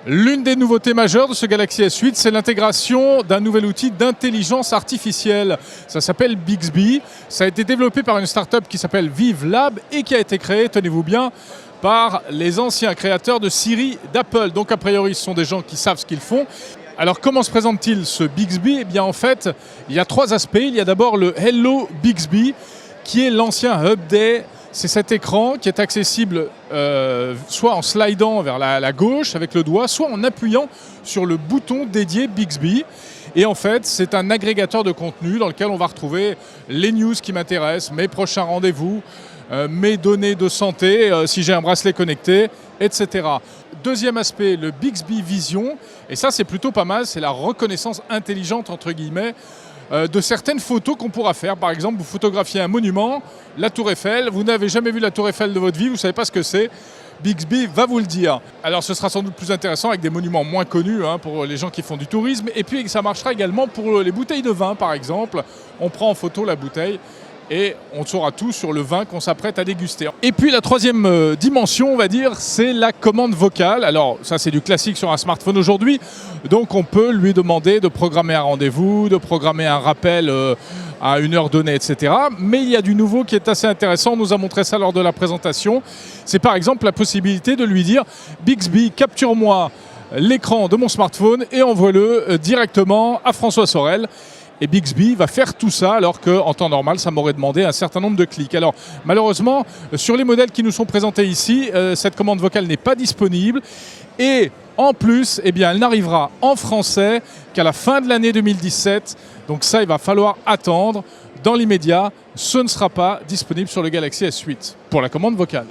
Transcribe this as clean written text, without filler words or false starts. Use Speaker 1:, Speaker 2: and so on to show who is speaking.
Speaker 1: L'une des nouveautés majeures de ce Galaxy S8, c'est l'intégration d'un nouvel outil d'intelligence artificielle. Ça s'appelle Bixby. Ça a été développé par une start-up qui s'appelle Vive Lab et qui a été créée, tenez-vous bien, par les anciens créateurs de Siri d'Apple. Donc a priori, ce sont des gens qui savent ce qu'ils font. Alors comment se présente-t-il ce Bixby? Eh bien en fait, il y a trois aspects. Il y a d'abord le Hello Bixby, qui est l'ancien Hub Day. C'est cet écran qui est accessible soit en slidant vers la gauche avec le doigt, soit en appuyant sur le bouton dédié Bixby. Et en fait, c'est un agrégateur de contenu dans lequel on va retrouver les news qui m'intéressent, mes prochains rendez-vous, mes données de santé, si j'ai un bracelet connecté, etc. Deuxième aspect, le Bixby Vision. Et ça, c'est plutôt pas mal, c'est la reconnaissance intelligente, entre guillemets, de certaines photos qu'on pourra faire. Par exemple, vous photographiez un monument, la Tour Eiffel, vous n'avez jamais vu la Tour Eiffel de votre vie, vous ne savez pas ce que c'est. Bixby va vous le dire. Alors ce sera sans doute plus intéressant avec des monuments moins connus pour les gens qui font du tourisme. Et puis ça marchera également pour les bouteilles de vin, par exemple. On prend en photo la bouteille et on saura tout sur le vin qu'on s'apprête à déguster. Et puis la troisième dimension, on va dire, c'est la commande vocale. Alors ça, c'est du classique sur un smartphone aujourd'hui. Donc on peut lui demander de programmer un rendez-vous, de programmer un rappel à une heure donnée, etc. Mais il y a du nouveau qui est assez intéressant. On nous a montré ça lors de la présentation. C'est par exemple la possibilité de lui dire « Bixby, capture-moi l'écran de mon smartphone et envoie-le directement à François Sorel ». Et Bixby va faire tout ça alors qu'en temps normal, ça m'aurait demandé un certain nombre de clics. Alors malheureusement, sur les modèles qui nous sont présentés ici, cette commande vocale n'est pas disponible. Et en plus, eh bien, elle n'arrivera en français qu'à la fin de l'année 2017. Donc ça, il va falloir attendre. Dans l'immédiat, ce ne sera pas disponible sur le Galaxy S8 pour la commande vocale.